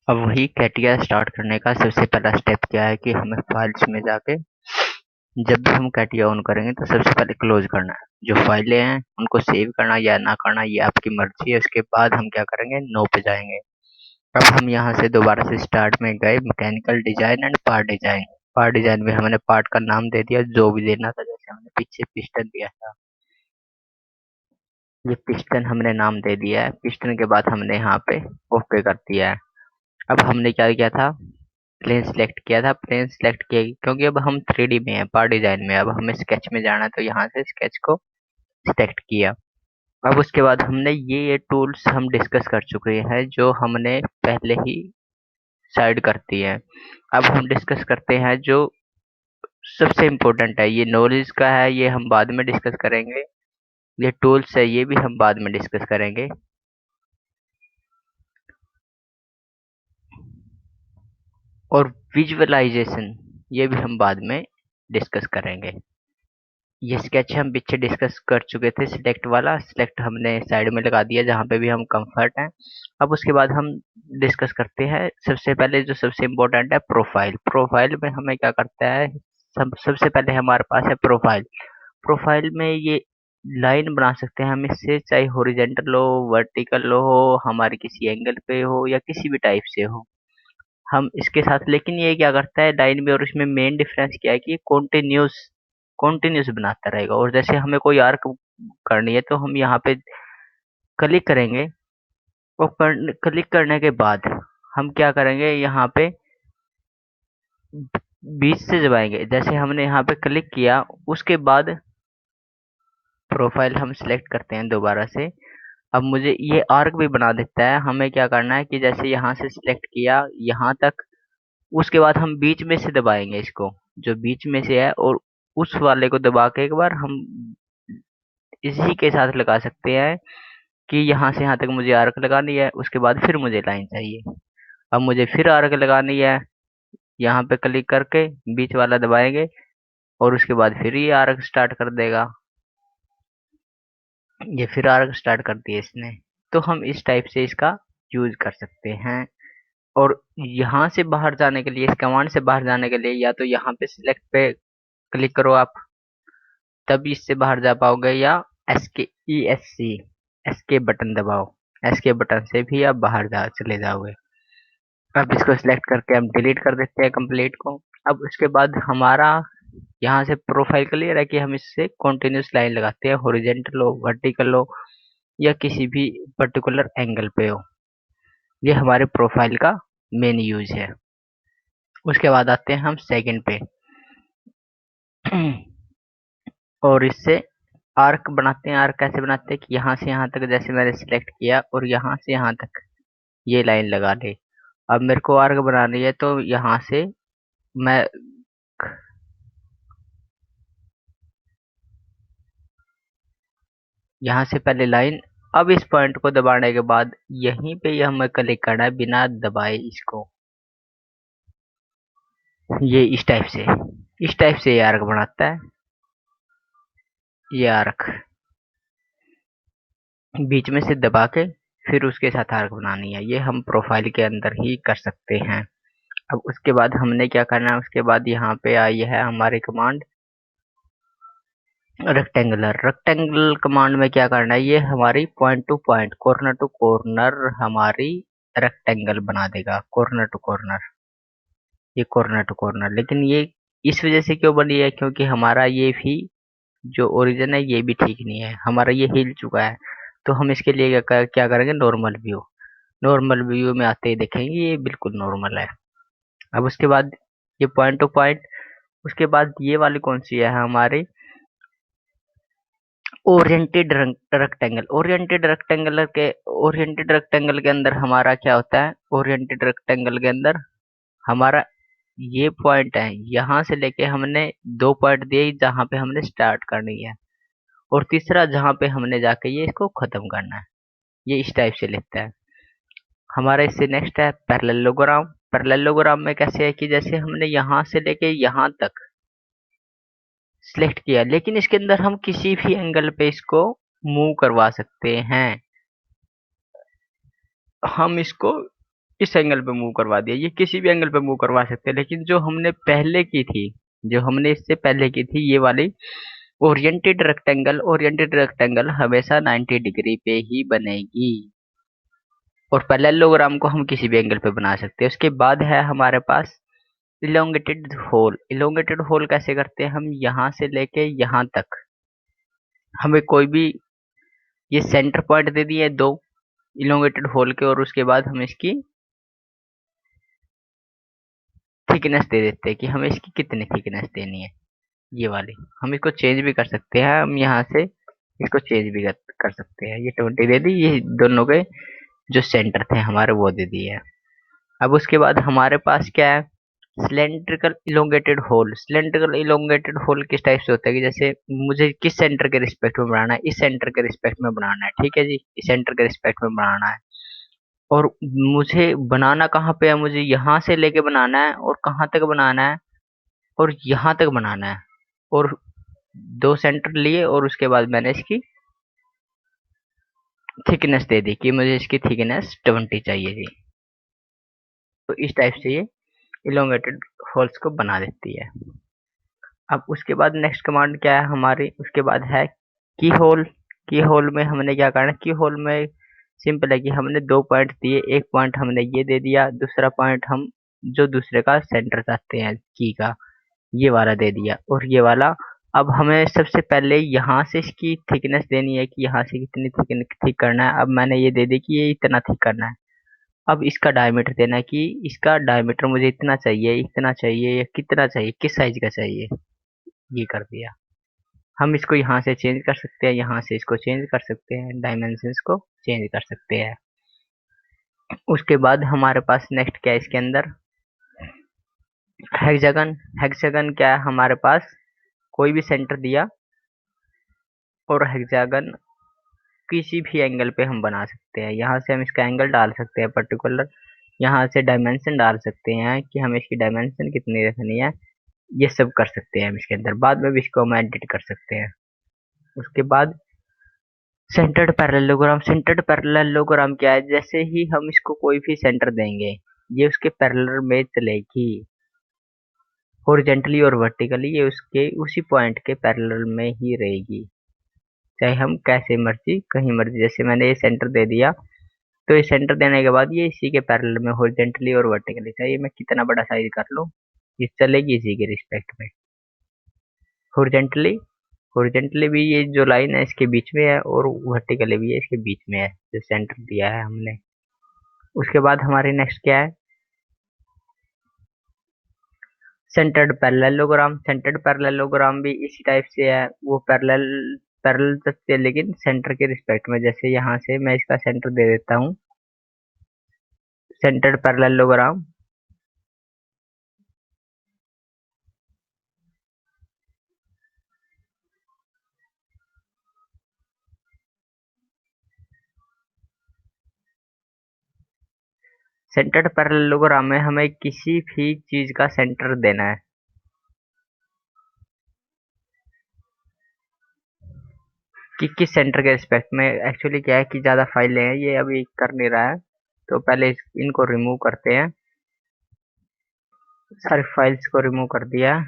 अब वही CATIA start करने का सबसे पहला स्टेप क्या है कि हमें फाइल्स में जाके जब भी हम कैटिया ऑन करेंगे तो सबसे पहले क्लोज करना है। जो फाइलें हैं उनको सेव करना या ना करना ये आपकी मर्जी है। उसके बाद हम क्या करेंगे, नो पे जाएंगे। अब हम यहाँ से दोबारा से स्टार्ट में गए, mechanical design and part design. Part design में हमने पार्ट का नाम दे दिया जो भी देना था, जैसे हमने पीछे पिस्टन दिया था, ये पिस्टन हमने नाम दे दिया है। पिस्टन के बाद हमने यहाँ पे ओके कर दिया है। अब हमने क्या किया था, प्लेन सिलेक्ट किया था। प्लेन सिलेक्ट किया क्योंकि अब हम 3D में है, पार्ट डिजाइन में। अब हमें स्केच में जाना है तो यहाँ से स्केच को सिलेक्ट किया। अब उसके बाद हमने ये टूल्स हम डिस्कस कर चुके हैं जो हमने पहले ही साइड करती है। अब हम डिस्कस करते हैं जो सबसे इम्पोर्टेंट है। ये नॉलेज का है, ये हम बाद में डिस्कस करेंगे। ये टूल्स है, ये भी हम बाद में डिस्कस करेंगे। और विजुअलाइजेशन ये भी हम बाद में डिस्कस करेंगे। ये स्केच हम पीछे डिस्कस कर चुके थे। सिलेक्ट वाला सिलेक्ट हमने साइड में लगा दिया जहाँ पे भी हम कंफर्ट हैं। अब उसके बाद हम डिस्कस करते हैं सबसे पहले जो सबसे इम्पोर्टेंट है, प्रोफाइल। प्रोफाइल में हमें क्या करता है, सबसे पहले हमारे पास है प्रोफाइल। प्रोफाइल में ये लाइन बना सकते हैं हम इससे, चाहे हॉरिजेंटल हो, वर्टिकल हो, हमारे किसी एंगल पे हो या किसी भी टाइप से हो हम इसके साथ। लेकिन ये क्या करता है लाइन में, और इसमें मेन डिफरेंस क्या है कि कॉन्टिन्यूस कॉन्टिन्यूस बनाता रहेगा। और जैसे हमें कोई आर्क करनी है तो हम यहाँ पे क्लिक करेंगे, और क्लिक करने के बाद हम क्या करेंगे, यहाँ पे बीच से दबाएंगे। जैसे हमने यहाँ पे क्लिक किया उसके बाद प्रोफाइल हम सिलेक्ट करते हैं दोबारा से। अब मुझे ये आर्क भी बना देता है। हमें क्या करना है कि जैसे यहाँ से सिलेक्ट किया यहाँ तक, उसके बाद हम बीच में से दबाएंगे इसको, जो बीच में से है, और उस वाले को दबा के एक बार हम इसी के साथ लगा सकते हैं कि यहाँ से यहाँ तक मुझे आर्क लगानी है। उसके बाद फिर मुझे लाइन चाहिए। अब मुझे फिर आर्क लगानी है, यहाँ पे क्लिक करके बीच वाला दबाएंगे और उसके बाद फिर ये आर्क स्टार्ट कर देगा। ये फिर आर्क स्टार्ट कर दिया इसने। तो हम इस टाइप से इसका यूज कर सकते हैं। और यहाँ से बाहर जाने के लिए, इस कमांड से बाहर जाने के लिए, या तो यहाँ पे सिलेक्ट पे क्लिक करो आप, तभी इससे बाहर जा पाओगे, या एस्केप बटन दबाओ। एस्केप बटन से भी आप बाहर जा चले जाओगे। अब इसको सिलेक्ट करके हम डिलीट कर देते हैं कंप्लीट को। अब उसके बाद हमारा यहाँ से प्रोफाइल क्लियर है कि हम इससे कंटिन्यूस लाइन लगाते हैं, हॉरिजेंटल हो, वर्टिकल हो, या किसी भी पर्टिकुलर एंगल पे हो। ये हमारे प्रोफाइल का मेन यूज है। उसके बाद आते हैं हम सेकंड पे और इससे आर्क बनाते हैं। आर्क कैसे बनाते हैं कि यहाँ से यहाँ तक जैसे मैंने सिलेक्ट किया और यहाँ से यहाँ तक ये लाइन लगा ली। अब मेरे को आर्क बनानी है तो यहाँ से मैं यहाँ से पहले लाइन, अब इस पॉइंट को दबाने के बाद यहीं पे ये हमें क्लिक करना है बिना दबाए इसको। ये इस टाइप से ये आर्क बनाता है। ये आर्क बीच में से दबा के फिर उसके साथ आर्क बनानी है। ये हम प्रोफाइल के अंदर ही कर सकते हैं। अब उसके बाद हमने क्या करना है, उसके बाद यहाँ पे आई है हमारी कमांड रेक्टेंगुलर। रेक्टेंगल कमांड में क्या करना है, ये हमारी point to point, corner to corner हमारी रेक्टेंगल बना देगा। कॉर्नर टू कॉर्नर, ये कॉर्नर टू कॉर्नर। लेकिन ये इस वजह से क्यों बनी है, क्योंकि हमारा ये भी जो ओरिजिन है ये भी ठीक नहीं है, हमारा ये हिल चुका है। तो हम इसके लिए क्या करेंगे, नॉर्मल व्यू। नॉर्मल व्यू में आते ही देखेंगे ये बिल्कुल नॉर्मल है। अब उसके बाद ये पॉइंट टू पॉइंट। उसके बाद ये वाली कौन सी है हमारी, ओरिएंटेड रेक्टेंगल। ओरिएंटेड रेक्टेंगल के अंदर हमारा क्या होता है, ओरिएंटेड रेक्टेंगल के अंदर हमारा ये पॉइंट है, यहाँ से लेके हमने 2 पॉइंट दिए जहां पे हमने स्टार्ट करनी है, और तीसरा जहां पे हमने जाके ये इसको खत्म करना है। ये इस टाइप से लिखता है हमारा। इससे नेक्स्ट है पैरेललोग्राम। पैरेललोग्राम में कैसे है कि जैसे हमने यहाँ से लेके यहाँ तक सिलेक्ट किया, लेकिन इसके अंदर हम किसी भी एंगल पे इसको मूव करवा सकते हैं। हम इसको इस एंगल पे मूव करवा दिया। ये किसी भी एंगल पे मूव करवा सकते हैं, लेकिन जो हमने पहले की थी, जो हमने इससे पहले की थी, ये वाली ओरिएंटेड रेक्टेंगल हमेशा 90 डिग्री पे ही बनेगी। और पैरेललोग्राम को हम किसी भी एंगल पे बना सकते हैं। उसके बाद है हमारे पास इलोंगेटेड होल। इलोंगेटेड होल कैसे करते हैं? हम यहाँ से लेके यहाँ तक हमें कोई भी, ये सेंटर पॉइंट दे दिए दो इलोंगेटेड होल के, और उसके बाद हम इसकी थिकनेस दे देते हैं कि हमें इसकी कितनी थिकनेस देनी है। ये वाली हम इसको चेंज भी कर सकते हैं, हम यहाँ से इसको चेंज भी कर सकते हैं। ये 20 दे दी, ये दोनों के जो सेंटर थे हमारे वो दे दिए। अब उसके बाद हमारे पास क्या है? Cylindrical elongated hole. Cylindrical elongated hole किस टाइप से होता है कि जैसे मुझे किस सेंटर के रिस्पेक्ट में बनाना है? इस सेंटर के रिस्पेक्ट में बनाना है, ठीक है जी, इस सेंटर के रिस्पेक्ट में बनाना है। और मुझे बनाना कहाँ पे है? मुझे यहाँ से लेके बनाना है, और कहाँ तक बनाना है? और यहाँ तक बनाना है। और दो सेंटर लिए, और उसके बाद मैंने इसकी थिकनेस दे दी कि मुझे इसकी थिकनेस 20 चाहिए जी। तो इस टाइप से ये इलोंगेटेड होल्स को बना देती है। अब उसके बाद नेक्स्ट कमांड क्या है हमारी? उसके बाद है की होल। की होल में हमने क्या करना है? की होल में सिंपल है कि हमने दो पॉइंट दिए, एक पॉइंट हमने ये दे दिया, दूसरा पॉइंट हम जो दूसरे का सेंटर चाहते हैं की का, ये वाला दे दिया, और ये वाला। अब हमें सबसे पहले यहाँ से इसकी थिकनेस देनी है कि यहाँ से कितनी थिक करना है। अब मैंने ये दे दी कि ये इतना थिक करना है। अब इसका डायमीटर देना है कि इसका डायमीटर मुझे इतना चाहिए, इतना चाहिए, या कितना चाहिए, किस साइज का चाहिए, ये कर दिया। हम इसको यहाँ से चेंज कर सकते हैं, यहाँ से इसको चेंज कर सकते हैं, डायमेंशंस को चेंज कर सकते हैं। उसके बाद हमारे पास नेक्स्ट क्या है इसके अंदर? हेक्सागन। हेक्सागन क्या है हमारे पास? कोई भी सेंटर दिया, और हेक्सागन किसी भी एंगल पे हम बना सकते हैं। यहाँ से हम इसका एंगल डाल सकते हैं पर्टिकुलर, यहाँ से डायमेंशन डाल सकते हैं कि हमें इसकी डायमेंशन कितनी रखनी है। ये सब कर सकते हैं हम इसके अंदर, बाद में भी इसको हम एडिट कर सकते हैं। उसके बाद सेंटर्ड पैरेललोग्राम। सेंटर्ड पैरेललोग्राम क्या है? जैसे ही हम इसको कोई भी सेंटर देंगे, ये उसके पैरेलल में चलेगी, हॉरिजॉन्टली और वर्टिकली ये उसके उसी पॉइंट के पैरेलल में ही रहेगी, चाहे हम कैसे मर्जी कहीं मर्जी। जैसे मैंने ये सेंटर दे दिया, तो ये सेंटर देने के बाद ये इसी के पैरेलल में हॉरिजॉन्टली और वर्टिकली, चाहे मैं कितना बड़ा साइज कर लूँ, ये चलेगी इसी के रिस्पेक्ट में। हॉरिजॉन्टली, हॉरिजॉन्टली भी ये जो लाइन है इसके बीच में है, और वर्टिकली भी है इसके बीच में है, जो सेंटर दिया है हमने। उसके बाद हमारी नेक्स्ट क्या है? Centred parallelogram. सेंटर्ड पैरेललोग्राम भी इसी टाइप से है, वो पैरेलल पैरेलल चलती है लेकिन सेंटर के रिस्पेक्ट में। जैसे यहाँ से मैं इसका सेंटर दे देता हूँ, सेंटर्ड पैरेललोग्राम। सेंटर्ड पैरेललोग्राम में हमें किसी भी चीज का सेंटर देना है, कि किस सेंटर के रिस्पेक्ट में। एक्चुअली क्या है कि ज़्यादा फाइलें हैं, ये अभी कर नहीं रहा है, तो पहले इनको रिमूव करते हैं। सारी फाइल्स को रिमूव कर दिया।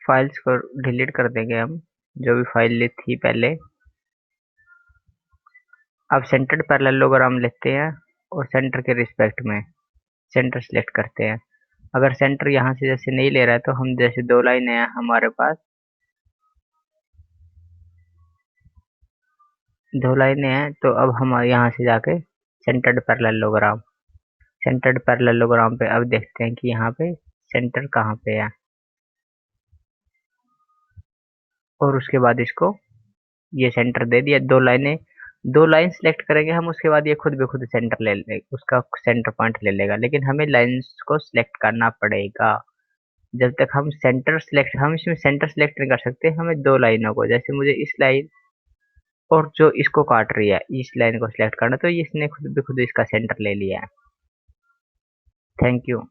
फाइल्स को डिलीट कर देंगे हम, जो भी फाइल थी पहले। अब सेंटर्ड पैरेललोग्राम लेते हैं, और सेंटर के रिस्पेक्ट में सेंटर सेलेक्ट करते हैं। अगर सेंटर यहाँ से जैसे नहीं ले रहा है, तो हम जैसे दो लाइनें हैं हमारे पास, दो लाइनें हैं, तो अब हम यहाँ से जाके सेंटर्ड पैरेललोग्राम, सेंटर्ड पैरेललोग्राम पे अब देखते हैं कि यहाँ पे सेंटर कहाँ पे है। और उसके बाद इसको ये सेंटर दे दिया, दो लाइनें, दो लाइन सेलेक्ट करेंगे हम, उसके बाद ये खुद ब खुद सेंटर ले ले, उसका सेंटर पॉइंट ले लेगा। लेकिन हमें लाइंस को सिलेक्ट करना पड़ेगा। जब तक हम सेंटर सेलेक्ट, हम इसमें सेंटर सेलेक्ट नहीं कर सकते, हमें दो लाइनों को, जैसे मुझे इस लाइन और जो इसको काट रही है इस लाइन को सिलेक्ट करना, तो इसने खुद ब खुद इसका सेंटर ले लिया है। Thank you.